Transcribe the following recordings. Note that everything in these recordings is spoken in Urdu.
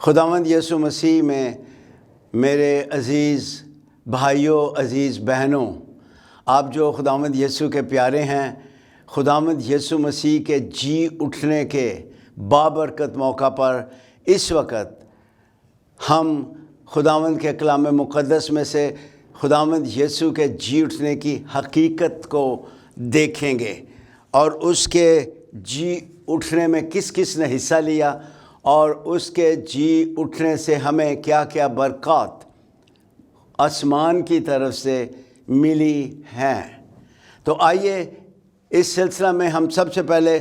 خداوند یسوع مسیح میں میرے عزیز بھائیوں، عزیز بہنوں، آپ جو خداوند یسوع کے پیارے ہیں، خداوند یسوع مسیح کے جی اٹھنے کے بابرکت موقع پر اس وقت ہم خداوند کے کلام مقدس میں سے خداوند یسوع کے جی اٹھنے کی حقیقت کو دیکھیں گے اور اس کے جی اٹھنے میں کس کس نے حصہ لیا اور اس کے جی اٹھنے سے ہمیں کیا کیا برکات آسمان کی طرف سے ملی ہیں۔ تو آئیے اس سلسلہ میں ہم سب سے پہلے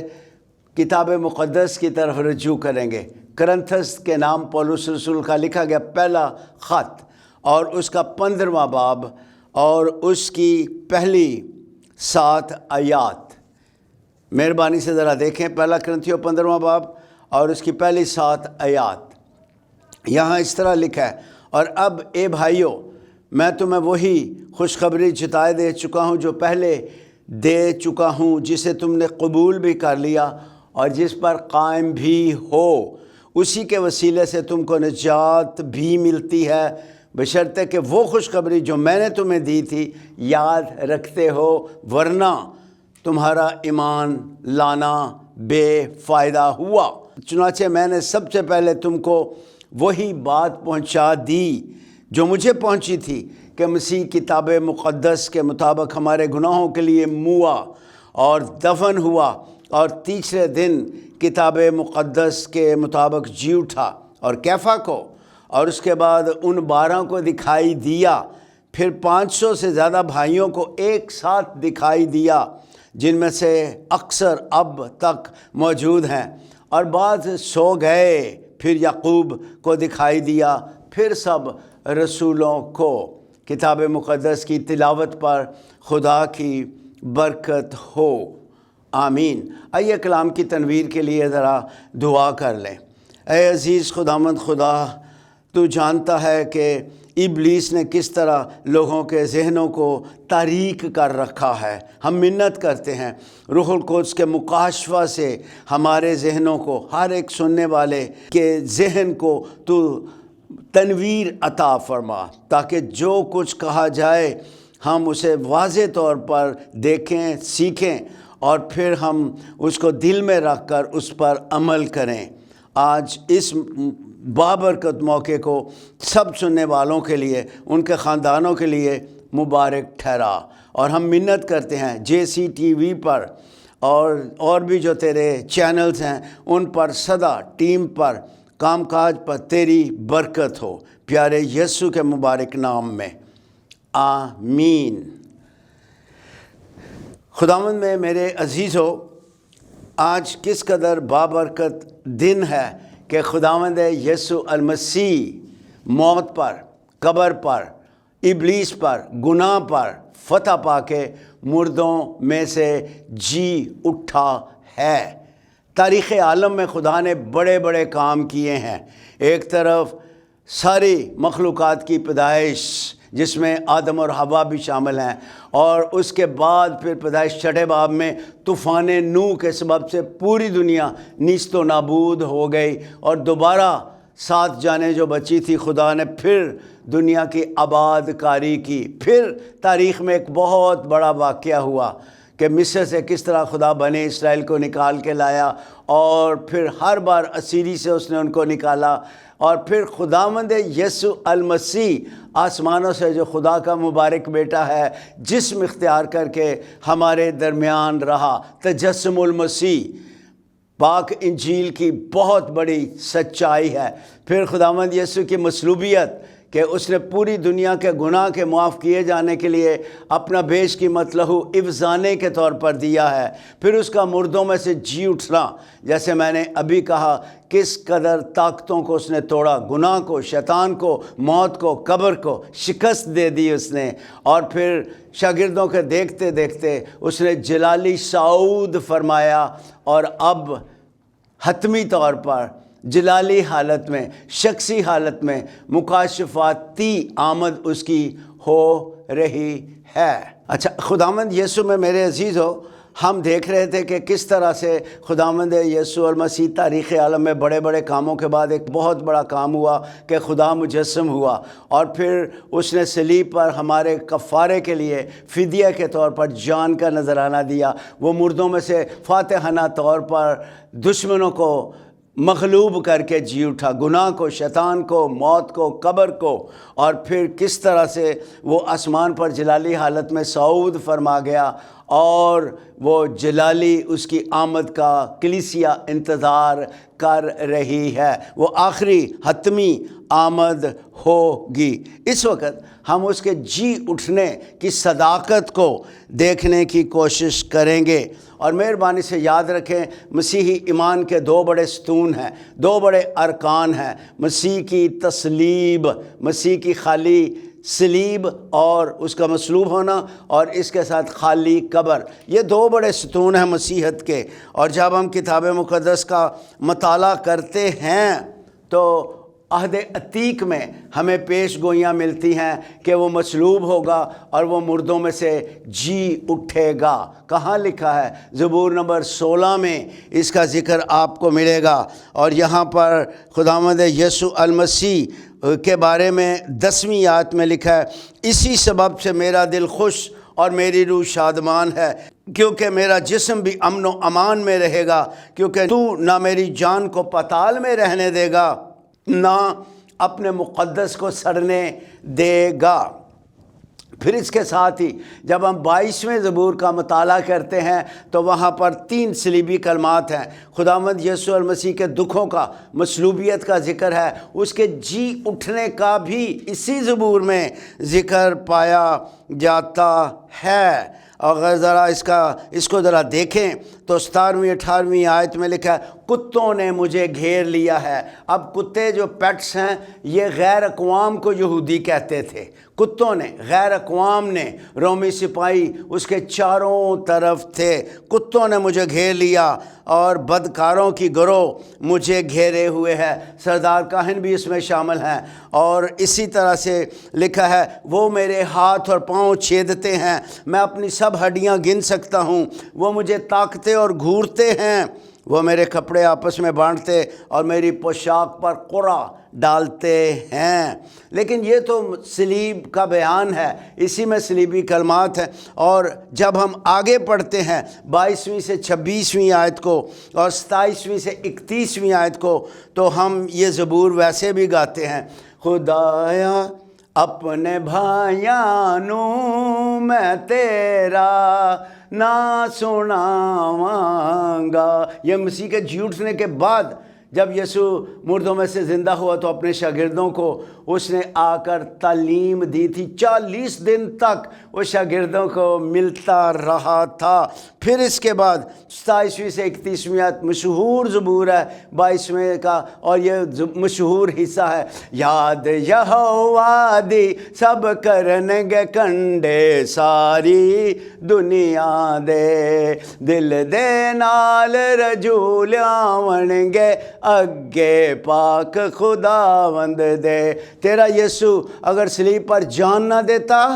کتاب مقدس کی طرف رجوع کریں گے۔ کرنتھس کے نام پولس رسول کا لکھا گیا پہلا خط اور اس کا 15واں باب اور اس کی پہلی 7 آیات۔ مہربانی سے ذرا دیکھیں، پہلا کرنتھیوں 15واں باب اور اس کی پہلی 7 آیات۔ یہاں اس طرح لکھا ہے، اور اب اے بھائیوں، میں تمہیں وہی خوشخبری جتائے دے چکا ہوں جو پہلے دے چکا ہوں، جسے تم نے قبول بھی کر لیا اور جس پر قائم بھی ہو۔ اسی کے وسیلے سے تم کو نجات بھی ملتی ہے، بشرطے کہ وہ خوشخبری جو میں نے تمہیں دی تھی یاد رکھتے ہو، ورنہ تمہارا ایمان لانا بے فائدہ ہوا۔ چنانچہ میں نے سب سے پہلے تم کو وہی بات پہنچا دی جو مجھے پہنچی تھی، کہ مسیح کتاب مقدس کے مطابق ہمارے گناہوں کے لیے موا اور دفن ہوا اور تیسرے دن کتاب مقدس کے مطابق جی اٹھا، اور کیفا کو اور اس کے بعد ان 12 کو دکھائی دیا، پھر 500 سے زیادہ بھائیوں کو ایک ساتھ دکھائی دیا، جن میں سے اکثر اب تک موجود ہیں، اور بعض سو گئے۔ پھر یعقوب کو دکھائی دیا، پھر سب رسولوں کو۔ کتاب مقدس کی تلاوت پر خدا کی برکت ہو، آمین۔ آئیے کلام کی تنویر کے لیے ذرا دعا کر لیں۔ اے عزیز خداوند خدا، تو جانتا ہے کہ ابلیس نے کس طرح لوگوں کے ذہنوں کو تاریک کر رکھا ہے۔ ہم منت کرتے ہیں روح القدس کے مکاشفہ سے ہمارے ذہنوں کو، ہر ایک سننے والے کے ذہن کو تو تنویر عطا فرما، تاکہ جو کچھ کہا جائے ہم اسے واضح طور پر دیکھیں، سیکھیں، اور پھر ہم اس کو دل میں رکھ کر اس پر عمل کریں۔ آج اس بابرکت موقع کو سب سننے والوں کے لیے، ان کے خاندانوں کے لیے مبارک ٹھہرا، اور ہم منت کرتے ہیں JCTV پر اور بھی جو تیرے چینلز ہیں ان پر سدا ٹیم پر، کام کاج پر تیری برکت ہو، پیارے یسوع کے مبارک نام میں، آمین۔ خداوند میں میرے عزیزو، آج کس قدر بابرکت دن ہے کہ خداوند یسوع المسیح موت پر، قبر پر، ابلیس پر، گناہ پر فتح پا کے مردوں میں سے جی اٹھا ہے۔ تاریخ عالم میں خدا نے بڑے بڑے کام کیے ہیں۔ ایک طرف ساری مخلوقات کی پیدائش، جس میں آدم اور حوا بھی شامل ہیں، اور اس کے بعد پھر پیدائش 6 باب میں طوفان نوح کے سبب سے پوری دنیا نیست و نابود ہو گئی، اور دوبارہ 7 جانیں جو بچی تھی، خدا نے پھر دنیا کی آباد کاری کی۔ پھر تاریخ میں ایک بہت بڑا واقعہ ہوا کہ مصر سے کس طرح خدا بنی اسرائیل کو نکال کے لایا، اور پھر ہر بار اسیری سے اس نے ان کو نکالا، اور پھر خداوند یسوع المسیح آسمانوں سے جو خدا کا مبارک بیٹا ہے، جسم اختیار کر کے ہمارے درمیان رہا۔ تجسم المسیح پاک انجیل کی بہت بڑی سچائی ہے۔ پھر خداوند یسوع کی مصلوبیت، کہ اس نے پوری دنیا کے گناہ کے معاف کیے جانے کے لیے اپنا بیش قیمت لہو افزانے کے طور پر دیا ہے۔ پھر اس کا مردوں میں سے جی اٹھنا، جیسے میں نے ابھی کہا، کس قدر طاقتوں کو اس نے توڑا، گناہ کو، شیطان کو، موت کو، قبر کو شکست دے دی اس نے، اور پھر شاگردوں کے دیکھتے دیکھتے اس نے جلالی صعود فرمایا، اور اب حتمی طور پر جلالی حالت میں، شخصی حالت میں مکاشفاتی آمد اس کی ہو رہی ہے۔ اچھا، خداوند یسوع میں میرے عزیزو، ہم دیکھ رہے تھے کہ کس طرح سے خداوند یسوع المسیح تاریخ عالم میں بڑے بڑے کاموں کے بعد ایک بہت بڑا کام ہوا کہ خدا مجسم ہوا، اور پھر اس نے صلیب پر ہمارے کفارے کے لیے فدیہ کے طور پر جان کا نذرانہ دیا۔ وہ مردوں میں سے فاتحانہ طور پر دشمنوں کو مغلوب کر کے جی اٹھا، گناہ کو، شیطان کو، موت کو، قبر کو، اور پھر کس طرح سے وہ آسمان پر جلالی حالت میں صعود فرما گیا، اور وہ جلالی اس کی آمد کا کلیسیا انتظار کر رہی ہے، وہ آخری حتمی آمد ہوگی۔ اس وقت ہم اس کے جی اٹھنے کی صداقت کو دیکھنے کی کوشش کریں گے، اور مہربانی سے یاد رکھیں مسیحی ایمان کے دو بڑے ستون ہیں، دو بڑے ارکان ہیں، مسیح کی تسلیب، مسیح کی خالی صلیب اور اس کا مصلوب ہونا، اور اس کے ساتھ خالی قبر۔ یہ دو بڑے ستون ہیں مسیحیت کے، اور جب ہم کتاب مقدس کا مطالعہ کرتے ہیں تو عہد عتیق میں ہمیں پیش گوئیاں ملتی ہیں کہ وہ مصلوب ہوگا اور وہ مردوں میں سے جی اٹھے گا۔ کہاں لکھا ہے؟ زبور نمبر 16 میں اس کا ذکر آپ کو ملے گا، اور یہاں پر خداوند یسوع المسیح کے بارے میں 10ویں آیت میں لکھا ہے، اسی سبب سے میرا دل خوش اور میری روح شادمان ہے، کیونکہ میرا جسم بھی امن و امان میں رہے گا، کیونکہ تو نہ میری جان کو پتال میں رہنے دے گا، نہ اپنے مقدس کو سڑنے دے گا۔ پھر اس کے ساتھ ہی جب ہم 22ویں زبور کا مطالعہ کرتے ہیں تو وہاں پر 3 صلیبی کلمات ہیں۔ خداوند یسوع المسیح کے دکھوں کا، مصلوبیت کا ذکر ہے، اس کے جی اٹھنے کا بھی اسی زبور میں ذکر پایا جاتا ہے۔ اگر ذرا اس کو ذرا دیکھیں تو 17ویں 18ویں آیت میں لکھا ہے، کتوں نے مجھے گھیر لیا ہے۔ اب کتے جو پیٹس ہیں یہ غیر اقوام کو یہودی کہتے تھے، کتوں نے، غیر اقوام نے، رومی سپاہی اس کے چاروں طرف تھے۔ کتوں نے مجھے گھیر لیا اور بدکاروں کی گروہ مجھے گھیرے ہوئے ہے۔ سردار کاہن بھی اس میں شامل ہیں، اور اسی طرح سے لکھا ہے، وہ میرے ہاتھ اور پاؤں چھیدتے ہیں، میں اپنی سب ہڈیاں گن سکتا ہوں، وہ مجھے تاکتے اور گھورتے ہیں، وہ میرے کپڑے آپس میں بانٹتے اور میری پوشاک پر قرعہ ڈالتے ہیں۔ لیکن یہ تو صلیب کا بیان ہے، اسی میں صلیبی کلمات ہیں، اور جب ہم آگے پڑھتے ہیں 22ویں سے 26ویں آیت کو اور 27ویں سے 31ویں آیت کو، تو ہم یہ زبور ویسے بھی گاتے ہیں، خدایا اپنے بھائیاں نوں میں تیرا نہ سناواں گا۔ یہ مسیح کے جی اٹھنے کے بعد جب یسوع مردوں میں سے زندہ ہوا تو اپنے شاگردوں کو اس نے آ کر تعلیم دی تھی، 40 دن تک وہ شاگردوں کو ملتا رہا تھا۔ پھر اس کے بعد 27ویں سے 31ویں آیت مشہور زبور ہے 22ویں کا، اور یہ مشہور حصہ ہے، یاد یہوہ دی سب کرنگے کنڈے ساری دنیا دے، دل دے نال رجول آونگے اگے پاک خداوند دے۔ تیرا یسوع اگر صلیب پر جان نہ دیتا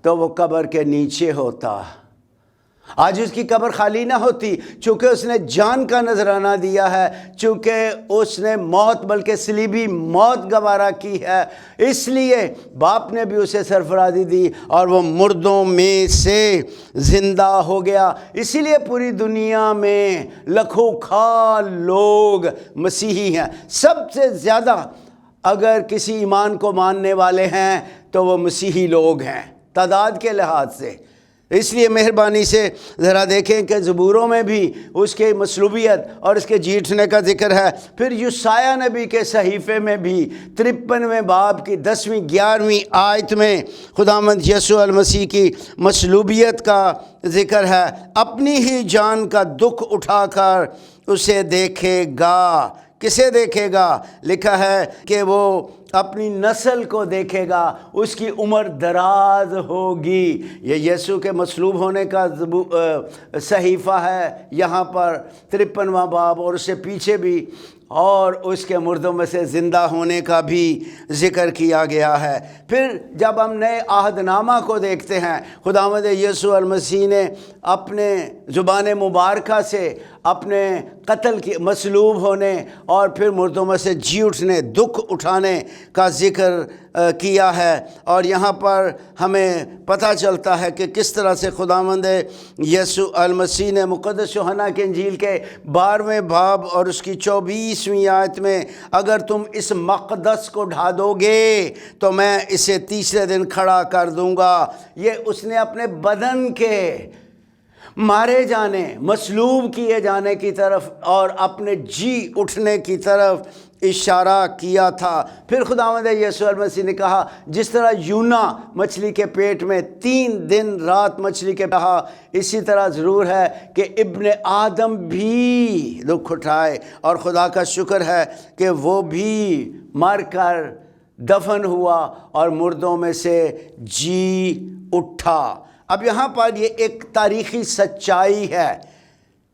تو وہ قبر کے نیچے ہوتا، آج اس کی قبر خالی نہ ہوتی، چونکہ اس نے جان کا نذرانہ دیا ہے، چونکہ اس نے موت بلکہ صلیبی موت گوارا کی ہے، اس لیے باپ نے بھی اسے سرفرازی دی اور وہ مردوں میں سے زندہ ہو گیا۔ اسی لیے پوری دنیا میں لکھوں کھال لوگ مسیحی ہیں، سب سے زیادہ اگر کسی ایمان کو ماننے والے ہیں تو وہ مسیحی لوگ ہیں تعداد کے لحاظ سے۔ اس لیے مہربانی سے ذرا دیکھیں کہ زبوروں میں بھی اس کے مصلوبیت اور اس کے جی اٹھنے کا ذکر ہے۔ پھر یسایہ نبی کے صحیفے میں بھی 53ویں باب کی 10ویں 11ویں آیت میں خداوند یسوع المسیح کی مصلوبیت کا ذکر ہے، اپنی ہی جان کا دکھ اٹھا کر اسے دیکھے گا۔ کسے دیکھے گا؟ لکھا ہے کہ وہ اپنی نسل کو دیکھے گا، اس کی عمر دراز ہوگی۔ یہ یسوع کے مصلوب ہونے کا صحیفہ ہے یہاں پر 53واں باب، اور اس سے پیچھے بھی اور اس کے مردوں میں سے زندہ ہونے کا بھی ذکر کیا گیا ہے۔ پھر جب ہم نئے عہد نامہ کو دیکھتے ہیں، خداوند یسوع المسیح نے اپنے زبان مبارکہ سے اپنے قتل کی مصلوب ہونے اور پھر مردوں میں سے جی اٹھنے، دکھ اٹھانے کا ذکر کیا ہے، اور یہاں پر ہمیں پتہ چلتا ہے کہ کس طرح سے خداوند یسوع المسیح نے مقدس یوحنا کی انجیل کے 12ویں باب اور اس کی 24ویں آیت میں، اگر تم اس مقدس کو ڈھا دو گے تو میں اسے تیسرے دن کھڑا کر دوں گا، یہ اس نے اپنے بدن کے مارے جانے، مصلوب کیے جانے کی طرف اور اپنے جی اٹھنے کی طرف اشارہ کیا تھا۔ پھر خداوند یسوع المسیح نے کہا، جس طرح یونا مچھلی کے پیٹ میں 3 دن رات مچھلی کے رہا، اسی طرح ضرور ہے کہ ابن آدم بھی دکھ اٹھائے، اور خدا کا شکر ہے کہ وہ بھی مر کر دفن ہوا اور مردوں میں سے جی اٹھا۔ اب یہاں پر یہ ایک تاریخی سچائی ہے۔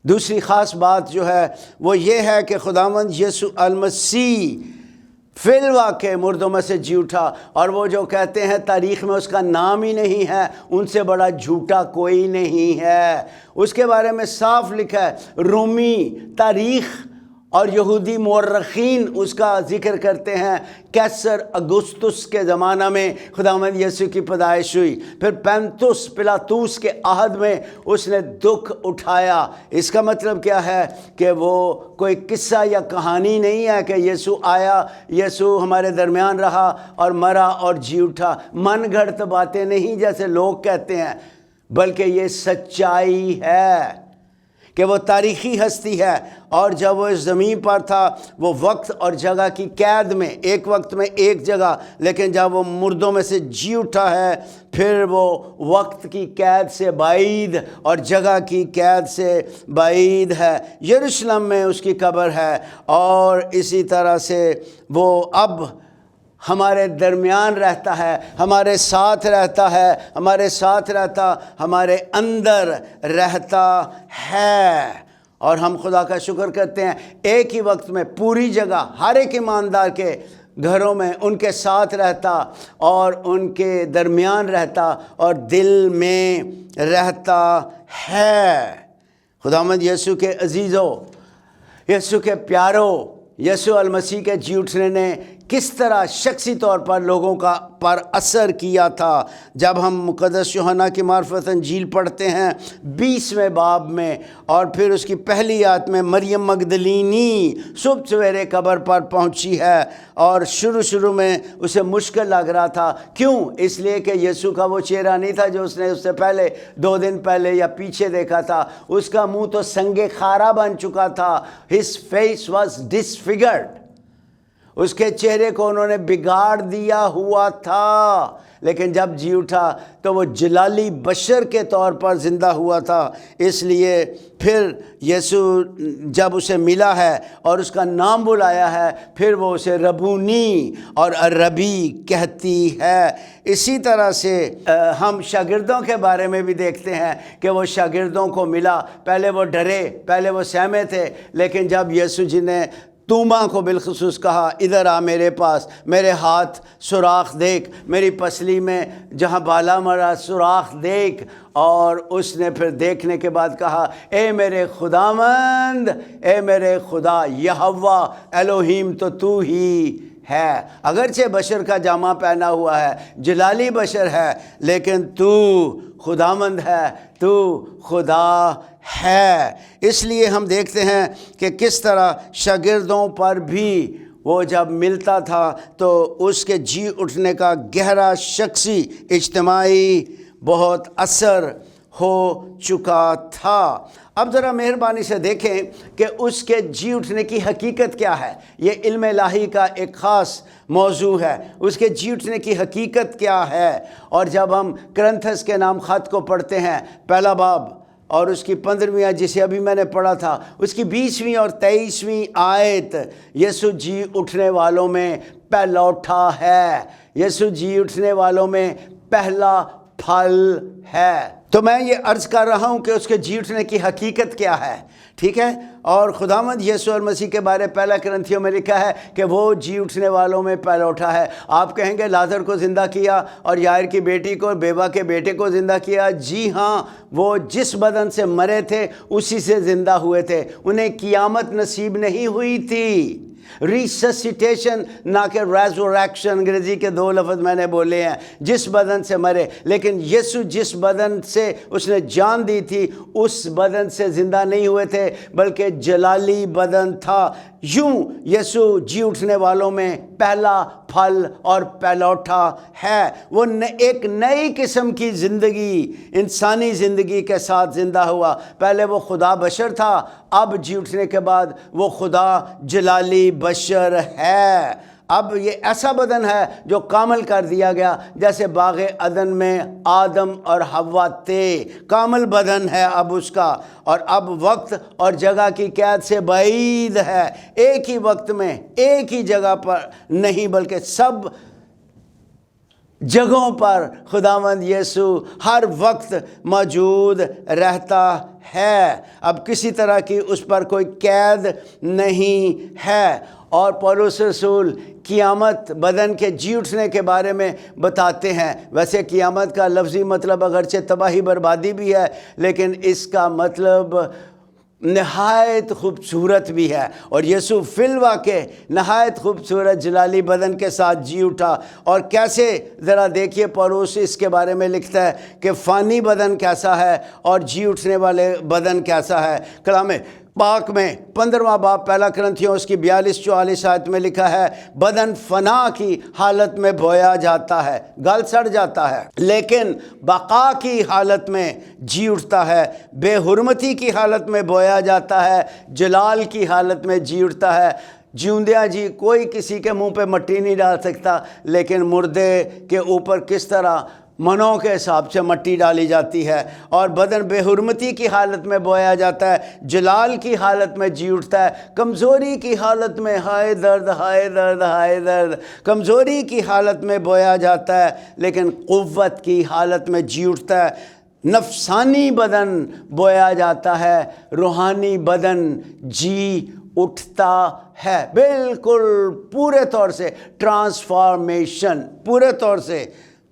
دوسری خاص بات جو ہے وہ یہ ہے کہ خداوند یسوع المسیح فی الواقع مردوں میں سے جی اٹھا، اور وہ جو کہتے ہیں تاریخ میں اس کا نام ہی نہیں ہے، ان سے بڑا جھوٹا کوئی نہیں ہے۔ اس کے بارے میں صاف لکھا ہے، رومی تاریخ اور یہودی مورخین اس کا ذکر کرتے ہیں، کیسر اگستس کے زمانہ میں خداوند یسوع کی پیدائش ہوئی، پھر پینتوس پلاطوس کے عہد میں اس نے دکھ اٹھایا۔ اس کا مطلب کیا ہے کہ وہ کوئی قصہ یا کہانی نہیں ہے کہ یسوع آیا، یسوع ہمارے درمیان رہا اور مرا اور جی اٹھا، من گھڑت باتیں نہیں جیسے لوگ کہتے ہیں، بلکہ یہ سچائی ہے کہ وہ تاریخی ہستی ہے، اور جب وہ اس زمین پر تھا وہ وقت اور جگہ کی قید میں، ایک وقت میں ایک جگہ، لیکن جب وہ مردوں میں سے جی اٹھا ہے پھر وہ وقت کی قید سے بعید اور جگہ کی قید سے بعید ہے۔ یروشلم میں اس کی قبر ہے، اور اسی طرح سے وہ اب ہمارے درمیان رہتا ہے، ہمارے ساتھ رہتا ہے، ہمارے اندر رہتا ہے، اور ہم خدا کا شکر کرتے ہیں ایک ہی وقت میں پوری جگہ ہر ایک ایماندار کے گھروں میں ان کے ساتھ رہتا اور ان کے درمیان رہتا اور دل میں رہتا ہے۔ خداوند یسوع کے عزیزوں، یسوع کے پیاروں، یسوع المسیح کے جی اٹھنے نے کس طرح شخصی طور پر لوگوں پر اثر کیا تھا۔ جب ہم مقدس یوحنا کی معرفت انجیل پڑھتے ہیں 20ویں باب میں، اور پھر اس کی پہلی آیت میں، مریم مگدلینی صبح سویرے قبر پر پہنچی ہے، اور شروع میں اسے مشکل لگ رہا تھا۔ کیوں؟ اس لیے کہ یسوع کا وہ چہرہ نہیں تھا جو اس نے اس سے پہلے 2 دن پہلے یا پیچھے دیکھا تھا۔ اس کا منہ تو سنگ خارا بن چکا تھا۔ His face was disfigured. اس کے چہرے کو انہوں نے بگاڑ دیا ہوا تھا، لیکن جب جی اٹھا تو وہ جلالی بشر کے طور پر زندہ ہوا تھا۔ اس لیے پھر یسوع جب اسے ملا ہے اور اس کا نام بلایا ہے، پھر وہ اسے ربونی اور ربی کہتی ہے۔ اسی طرح سے ہم شاگردوں کے بارے میں بھی دیکھتے ہیں کہ وہ شاگردوں کو ملا، پہلے وہ ڈرے، پہلے وہ سہمے تھے، لیکن جب یسوع جی نے توما کو بالخصوص کہا، ادھر آ میرے پاس، میرے ہاتھ سوراخ دیکھ، میری پسلی میں جہاں بالا مرا سوراخ دیکھ، اور اس نے پھر دیکھنے کے بعد کہا، اے میرے خداوند، اے میرے خدا، یہوہ الوہیم تو ہی ہے۔ اگرچہ بشر کا جامہ پہنا ہوا ہے، جلالی بشر ہے، لیکن تو خداوند ہے، تو خدا ہے۔ اس لیے ہم دیکھتے ہیں کہ کس طرح شاگردوں پر بھی وہ جب ملتا تھا تو اس کے جی اٹھنے کا گہرا شخصی اجتماعی بہت اثر ہو چکا تھا۔ اب ذرا مہربانی سے دیکھیں کہ اس کے جی اٹھنے کی حقیقت کیا ہے۔ یہ علم الہی کا ایک خاص موضوع ہے، اس کے جی اٹھنے کی حقیقت کیا ہے۔ اور جب ہم کرنتھس کے نام خط کو پڑھتے ہیں، پہلا باب اور اس کی 15ویں جسے ابھی میں نے پڑھا تھا، اس کی 20ویں اور 23ویں آیت، یسوع جی اٹھنے والوں میں پہلوٹا ہے، یسوع جی اٹھنے والوں میں پہلا پھل ہے۔ تو میں یہ عرض کر رہا ہوں کہ اس کے جی اٹھنے کی حقیقت کیا ہے، ٹھیک ہے؟ اور خداوند یسوع المسیح کے بارے پہلا کرنتھیوں میں لکھا ہے کہ وہ جی اٹھنے والوں میں پہلا اٹھا ہے۔ آپ کہیں گے لازر کو زندہ کیا اور یائر کی بیٹی کو، بیوہ کے بیٹے کو زندہ کیا۔ جی ہاں، وہ جس بدن سے مرے تھے اسی سے زندہ ہوئے تھے، انہیں قیامت نصیب نہیں ہوئی تھی۔ ریسسیٹیشن نہ کہ ریزوریکشن، انگریزی کے 2 لفظ میں نے بولے ہیں، جس بدن سے مرے۔ لیکن یسوع جس بدن سے اس نے جان دی تھی اس بدن سے زندہ نہیں ہوئے تھے، بلکہ جلالی بدن تھا۔ یوں یسوع جی اٹھنے والوں میں پہلا پھل اور پہلوٹا ہے۔ وہ ایک نئی قسم کی زندگی، انسانی زندگی کے ساتھ زندہ ہوا۔ پہلے وہ خدا بشر تھا، اب جی اٹھنے کے بعد وہ خدا جلالی بشر ہے۔ اب یہ ایسا بدن ہے جو کامل کر دیا گیا، جیسے باغ عدن میں آدم اور حوا تھے، کامل بدن ہے اب اس کا، اور اب وقت اور جگہ کی قید سے بعید ہے۔ ایک ہی وقت میں ایک ہی جگہ پر نہیں، بلکہ سب جگہوں پر خداوند یسوع ہر وقت موجود رہتا ہے۔ اب کسی طرح کی اس پر کوئی قید نہیں ہے۔ اور پولس رسول قیامت، بدن کے جی اٹھنے کے بارے میں بتاتے ہیں۔ ویسے قیامت کا لفظی مطلب اگرچہ تباہی بربادی بھی ہے، لیکن اس کا مطلب نہایت خوبصورت بھی ہے۔ اور یسوع فی الواقع نہایت خوبصورت جلالی بدن کے ساتھ جی اٹھا۔ اور کیسے، ذرا دیکھیے پولس اس کے بارے میں لکھتا ہے کہ فانی بدن کیسا ہے اور جی اٹھنے والے بدن کیسا ہے۔ کلام پاک میں 15واں باب پہلا کرنتھیوں اس کی 42-44 آیت میں لکھا ہے، بدن فنا کی حالت میں بویا جاتا ہے، گل سڑ جاتا ہے، لیکن بقا کی حالت میں جی اٹھتا ہے۔ بے حرمتی کی حالت میں بویا جاتا ہے، جلال کی حالت میں جی اٹھتا ہے۔ جیوندیاں جی کوئی کسی کے منہ پہ مٹی نہیں ڈال سکتا، لیکن مردے کے اوپر کس طرح منوں کے حساب سے مٹی ڈالی جاتی ہے۔ اور بدن بے حرمتی کی حالت میں بویا جاتا ہے، جلال کی حالت میں جی اٹھتا ہے، کمزوری کی حالت میں ہائے درد ہائے درد ہائے درد، کمزوری کی حالت میں بویا جاتا ہے، لیکن قوت کی حالت میں جی اٹھتا ہے۔ نفسانی بدن بویا جاتا ہے، روحانی بدن جی اٹھتا ہے۔ بالکل پورے طور سے ٹرانسفارمیشن، پورے طور سے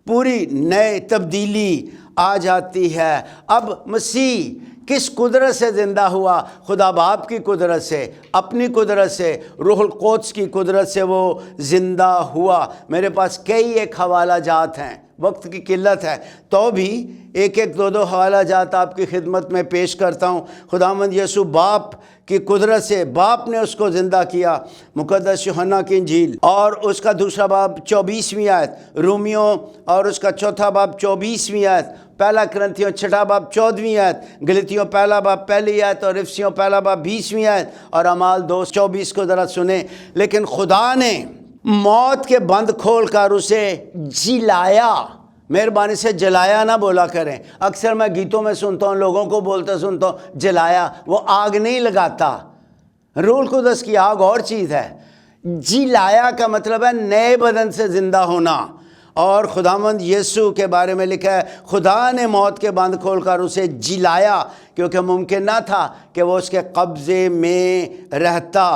پوری نئے تبدیلی آ جاتی ہے۔ اب مسیح کس قدرت سے زندہ ہوا؟ خدا باپ کی قدرت سے، اپنی قدرت سے، روح القدس کی قدرت سے وہ زندہ ہوا۔ میرے پاس کئی ایک حوالہ جات ہیں، وقت کی قلت ہے تو بھی ایک ایک دو حوالہ جات آپ کی خدمت میں پیش کرتا ہوں۔ خداوند یسوع باپ کی قدرت سے، باپ نے اس کو زندہ کیا۔ مقدس یوحنا کی انجیل اور اس کا 2 باب 24ویں آیت، رومیوں اور اس کا 4 باب 24ویں آیت، پہلا کرنتھیوں 6 باب 14ویں آیت، گلتیوں 1 باب 1 آیت اور افسیوں 1 باب 20ویں آیت اور اعمال 2:24 کو ذرا سنیں۔ لیکن خدا نے موت کے بند کھول کر اسے جلایا۔ مہربانی سے جلایا نہ بولا کریں، اکثر میں گیتوں میں سنتا ہوں، لوگوں کو بولتے سنتا ہوں جلایا، وہ آگ نہیں لگاتا، روح القدس کی آگ اور چیز ہے۔ جلایا کا مطلب ہے نئے بدن سے زندہ ہونا۔ اور خداوند یسوع کے بارے میں لکھا ہے خدا نے موت کے بند کھول کر اسے جلایا، کیونکہ ممکن نہ تھا کہ وہ اس کے قبضے میں رہتا۔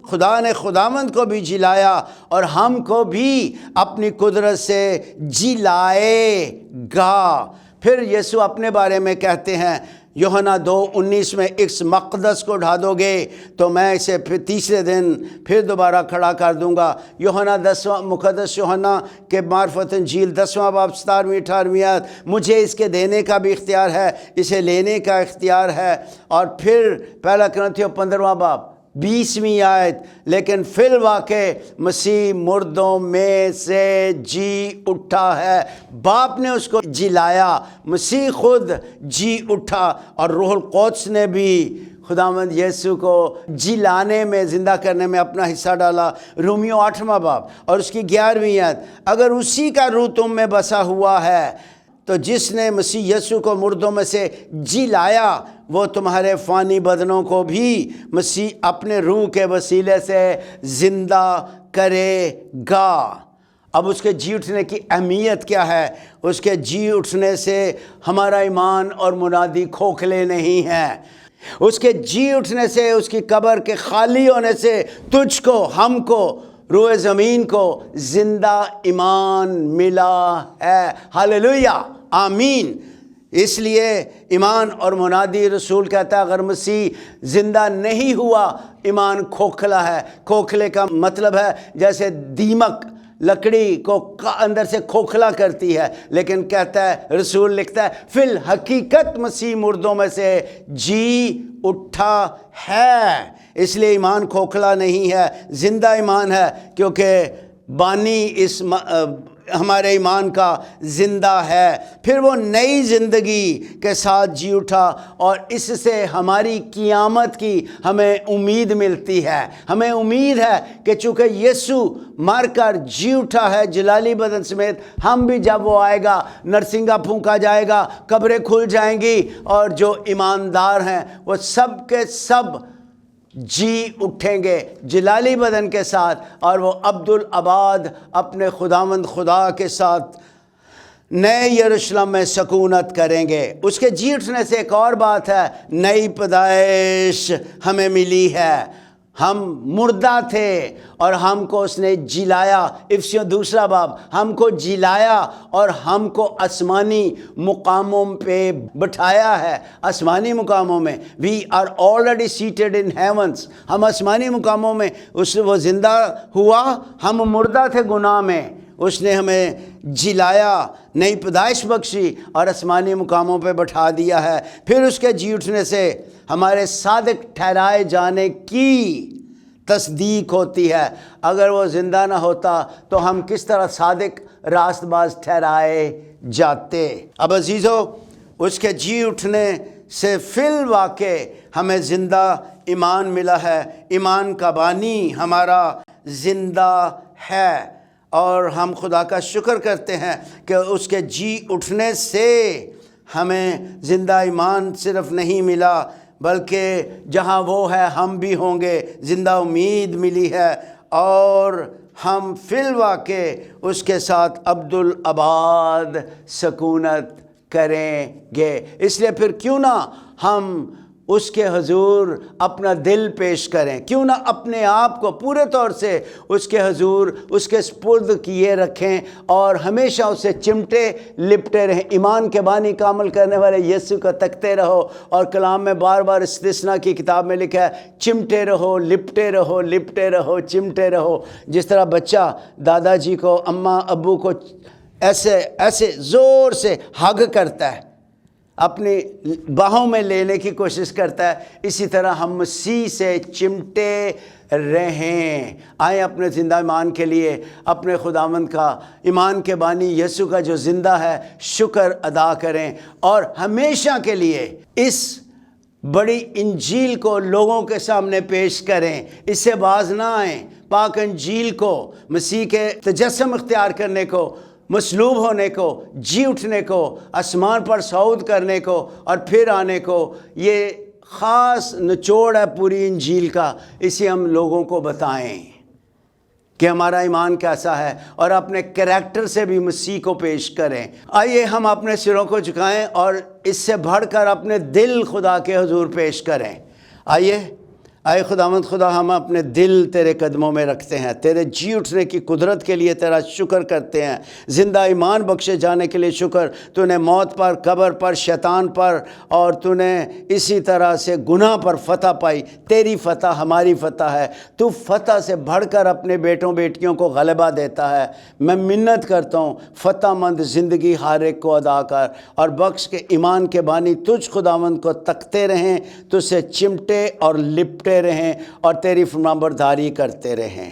خدا نے خداوند کو بھی جلایا اور ہم کو بھی اپنی قدرت سے جلائے گا۔ پھر یسوع اپنے بارے میں کہتے ہیں یوحنا 2:19 میں، اس مقدس کو ڈھا دو گے تو میں اسے پھر تیسرے دن پھر دوبارہ کھڑا کر دوں گا۔ یوحنا 10 مقدس یوحنا کے معرفت انجیل 10 باب 17-18 آیت، مجھے اس کے دینے کا بھی اختیار ہے، اسے لینے کا اختیار ہے۔ اور پھر پہلا کرنتھیوں 15 باب 20ویں آیت، لیکن فی الواقع مسیح مردوں میں سے جی اٹھا ہے، باپ نے اس کو جلایا، مسیح خود جی اٹھا، اور روح القدس نے بھی خداوند یسوع کو جلانے میں، زندہ کرنے میں اپنا حصہ ڈالا۔ رومیوں 8 باب اور اس کی 11ویں آیت، اگر اسی کا روح تم میں بسا ہوا ہے تو جس نے مسیح یسوع کو مردوں میں سے جلایا وہ تمہارے فانی بدنوں کو بھی مسیح اپنے روح کے وسیلے سے زندہ کرے گا۔ اب اس کے جی اٹھنے کی اہمیت کیا ہے؟ اس کے جی اٹھنے سے ہمارا ایمان اور منادی کھوکھلے نہیں ہیں۔ اس کے جی اٹھنے سے، اس کی قبر کے خالی ہونے سے تجھ کو، ہم کو، روئے زمین کو زندہ ایمان ملا ہے۔ ہاللیلویہ، آمین۔ اس لیے ایمان اور منادی رسول کہتا ہے اگر مسیح زندہ نہیں ہوا ایمان کھوکھلا ہے۔ کھوکھلے کا مطلب ہے جیسے دیمک لکڑی کو اندر سے کھوکھلا کرتی ہے، لیکن کہتا ہے، رسول لکھتا ہے فی الحقیقت مسیح مردوں میں سے جی اٹھا ہے۔ اس لیے ایمان کھوکھلا نہیں ہے، زندہ ایمان ہے، کیونکہ بانی اس ہمارے ایمان کا زندہ ہے۔ پھر وہ نئی زندگی کے ساتھ جی اٹھا، اور اس سے ہماری قیامت کی ہمیں امید ملتی ہے۔ ہمیں امید ہے کہ چونکہ یسوع مر کر جی اٹھا ہے جلالی بدن سمیت، ہم بھی جب وہ آئے گا نرسنگا پھونکا جائے گا، قبریں کھل جائیں گی، اور جو ایماندار ہیں وہ سب کے سب جی اٹھیں گے جلالی بدن کے ساتھ، اور وہ عبدالآباد اپنے خداوند خدا کے ساتھ نئے یروشلم میں سکونت کریں گے۔ اس کے جی اٹھنے سے ایک اور بات ہے، نئی پیدائش ہمیں ملی ہے۔ ہم مردہ تھے اور ہم کو اس نے جلایا، افسیوں 2 باب، ہم کو جلایا اور ہم کو آسمانی مقاموں پہ بٹھایا ہے۔ آسمانی مقاموں میں، we are already seated in heavens, ہم آسمانی مقاموں میں، وہ زندہ ہوا، ہم مردہ تھے گناہ میں، اس نے ہمیں جلایا، نئی پیدائش بخشی اور آسمانی مقاموں پہ بٹھا دیا ہے۔ پھر اس کے جی اٹھنے سے ہمارے صادق ٹھہرائے جانے کی تصدیق ہوتی ہے۔ اگر وہ زندہ نہ ہوتا تو ہم کس طرح صادق راست باز ٹھہرائے جاتے۔ اب عزیزو، اس کے جی اٹھنے سے فی الواقع ہمیں زندہ ایمان ملا ہے۔ ایمان کا بانی ہمارا زندہ ہے، اور ہم خدا کا شکر کرتے ہیں کہ اس کے جی اٹھنے سے ہمیں زندہ ایمان صرف نہیں ملا، بلکہ جہاں وہ ہے ہم بھی ہوں گے، زندہ امید ملی ہے، اور ہم فی الواقع اس کے ساتھ عبدالآباد سکونت کریں گے۔ اس لیے پھر کیوں نہ ہم اس کے حضور اپنا دل پیش کریں، کیوں نہ اپنے آپ کو پورے طور سے اس کے حضور، اس کے سپرد کیے رکھیں، اور ہمیشہ اسے چمٹے لپٹے رہیں۔ ایمان کے بانی کا عمل کرنے والے یسوع کو تکتے رہو، اور کلام میں بار بار استثناء کی کتاب میں لکھا ہے چمٹے رہو، لپٹے رہو، لپٹے رہو، چمٹے رہو۔ جس طرح بچہ دادا جی کو، اماں ابو کو ایسے زور سے ہگ کرتا ہے، اپنی باہوں میں لینے کی کوشش کرتا ہے، اسی طرح ہم مسیح سے چمٹے رہیں۔ آئیں اپنے زندہ ایمان کے لیے اپنے خداوند کا، ایمان کے بانی یسوع کا جو زندہ ہے، شکر ادا کریں، اور ہمیشہ کے لیے اس بڑی انجیل کو لوگوں کے سامنے پیش کریں، اس سے باز نہ آئیں۔ پاک انجیل کو، مسیح کے تجسم اختیار کرنے کو، مصلوب ہونے کو، جی اٹھنے کو، آسمان پر صعود کرنے کو، اور پھر آنے کو، یہ خاص نچوڑ ہے پوری انجیل کا۔ اسے ہم لوگوں کو بتائیں کہ ہمارا ایمان کیسا ہے، اور اپنے کریکٹر سے بھی مسیح کو پیش کریں۔ آئیے ہم اپنے سروں کو جھکائیں اور اس سے بڑھ کر اپنے دل خدا کے حضور پیش کریں۔ آئیے خداوند خدا، ہم اپنے دل تیرے قدموں میں رکھتے ہیں، تیرے جی اٹھنے کی قدرت کے لیے تیرا شکر کرتے ہیں، زندہ ایمان بخشے جانے کے لیے شکر۔ تو نے موت پر، قبر پر، شیطان پر، اور تو نے اسی طرح سے گناہ پر فتح پائی۔ تیری فتح ہماری فتح ہے۔ تو فتح سے بڑھ کر اپنے بیٹوں بیٹیوں کو غلبہ دیتا ہے۔ میں منت کرتا ہوں، فتح مند زندگی ہر ایک کو ادا کر، اور بخش کے ایمان کے بانی تجھ خداوند کو تکتے رہیں، تجھ سے چمٹے اور لپٹے رہیں، اور تیری فرمانبرداری کرتے رہیں۔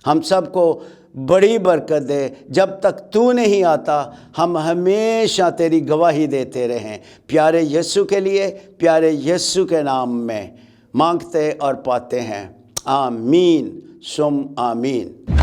ہم سب کو بڑی برکت دے، جب تک تو نہیں آتا ہم ہمیشہ تیری گواہی دیتے رہیں۔ پیارے یسوع کے لیے، پیارے یسوع کے نام میں مانگتے اور پاتے ہیں، آمین ثم آمین۔